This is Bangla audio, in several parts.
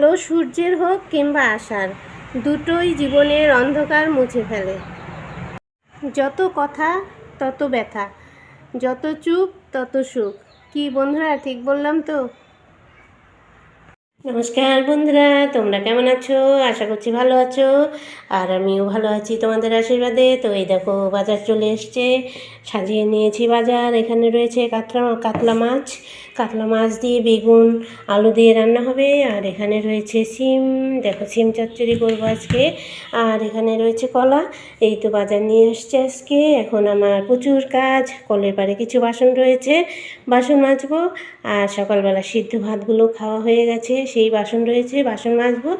আলো সূর্যের হোক কিংবা আশার, দুটোই জীবনের অন্ধকার মুছে ফেলে। যত কথা তত ব্যথা, যত চুপ তত সুখ। কি বন্ধুরা, ঠিক বললাম তো? নমস্কার বন্ধুরা, তোমরা কেমন আছো? আশা করছি ভালো আছো, আর আমিও ভালো আছি তোমাদের আশীর্বাদে। তো এই দেখো, বাজার চলে এসছে, সাজিয়ে নিয়েছি বাজার। এখানে রয়েছে কাতলা মাছ দিয়ে বেগুন আলু দিয়ে রান্না হবে। আর এখানে রয়েছে সিম, দেখো সিম চচ্চড়ি করবো আজকে। আর এখানে রয়েছে কলা। এই তো বাজার নিয়ে এসছে আজকে। এখন আমার প্রচুর কাজ, কলের পাড়ে কিছু বাসন রয়েছে, বাসন মাজবো। আর সকালবেলা সিদ্ধ ভাতগুলো খাওয়া হয়ে গেছে, সেই বাসন রয়েছে, বাসন মাজবো।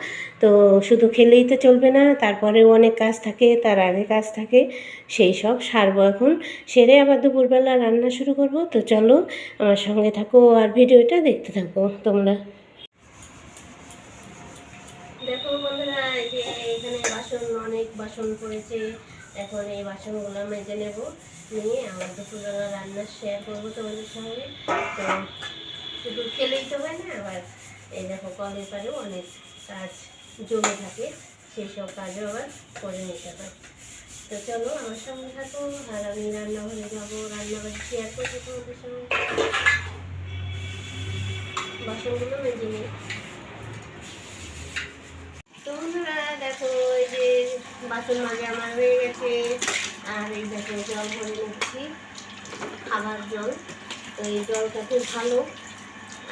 তো শুধু খেলেই তো চলবে না, তারপরেও অনেক কাজ থাকে, তার আগে কাজ থাকে, সেই সব সারবো এখন। সেরে আবার দুপুরবেলা রান্না শুরু করব। তো চলো আমার সঙ্গে থাকো আর ভিডিওটা দেখতে থাকো তোমরা। দেখো বন্ধুরা, এই যে এখানে অনেক বাসন পড়েছে। এখন এই বাসনগুলো মেজে নেব, নিয়ে আমার দুপুরবেলা রান্না শেয়ার করবো তোমাদের সঙ্গে। তো শুধু খেলেই তো হয় না, আবার এই দেখো কলের পাড়েও অনেক কাজ জমে থাকে, সেই সব কাজও আবার করে নিতে হয়। তো চলো আমার সঙ্গে থাকো, আর আমি রান্নাঘরে যাবো, রান্নাবাড়ি শেয়ার করবো তোমাদের সঙ্গে। বাসনগুলো মেজে নিই। তো বন্ধুরা দেখো, এই যে বাসন মাজা আমার হয়ে গেছে। আর এই দেখো জল ভরে নিচ্ছি, খাবার জল। তো এই জলটা খুব ভালো,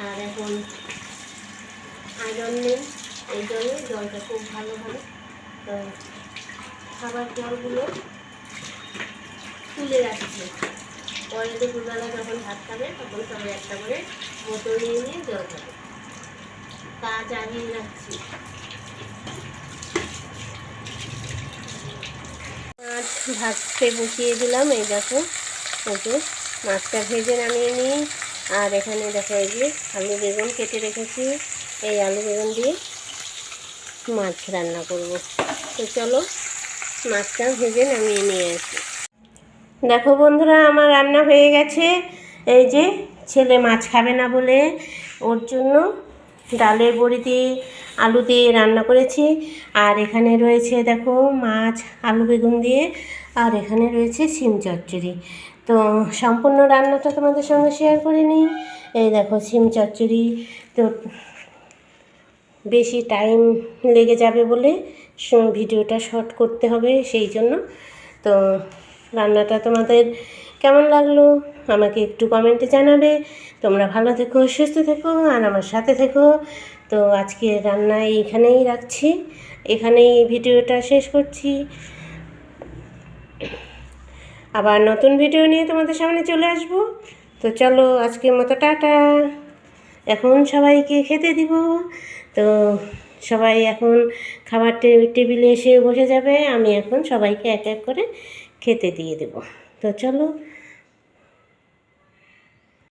আর এখন আয়রন নেই, এই জন্য জলটা খুব ভালো হয়। তো খাবার জলগুলো তুলে রাখছি, পরে দুপুরবেলা যখন ভাত খাবে তখন সবাই একটা করে বোতল নিয়ে নিয়ে জল খাবে। কাজ আগিয়ে রাখছি। মাছ ভাজতে বসিয়ে দিলাম, এই দেখো, এই যে মাছটা ভেজে নামিয়ে নিই। আর এখানে দেখো, এই যে আলু বেগুন কেটে রেখেছি, এই আলু বেগুন দিয়ে মাছ রান্না করব। তো চলো মাছটা ভেজে নামিয়ে নিয়ে আসি। দেখো বন্ধুরা, আমার রান্না হয়ে গেছে। এই যে ছেলে মাছ খাবে না বলে ওর জন্য ডালের বড়ি দিয়ে আলু দিয়ে রান্না করেছি। আর এখানে রয়েছে দেখো মাছ আলু বেগুন দিয়ে, আর এখানে রয়েছে সিম চচ্চড়ি। তো সম্পূর্ণ রান্নাটা তোমাদের সঙ্গে শেয়ার করে নিই। এই দেখো সিম চচ্চড়ি, তো বেশি টাইম লেগে যাবে বলে ভিডিওটা শর্ট করতে হবে, সেই জন্য। তো রান্নাটা তোমাদের কেমন লাগলো আমাকে একটু কমেন্টে জানাবে। তোমরা ভালো থেকো, সুস্থ থেকো, আর আমার সাথে থেকো। তো আজকে রান্না এইখানেই রাখছি, এখানেই ভিডিওটা শেষ করছি। আবার নতুন ভিডিও নিয়ে তোমাদের সামনে চলে আসব। তো চলো আজকের মতো টাটা। এখন সবাইকে খেতে দিব। তো সবাই এখন খাবার টেবিলে এসে বসে যাবে, আমি এখন সবাইকে এক এক করে খেতে দিয়ে দেব। তো চলো।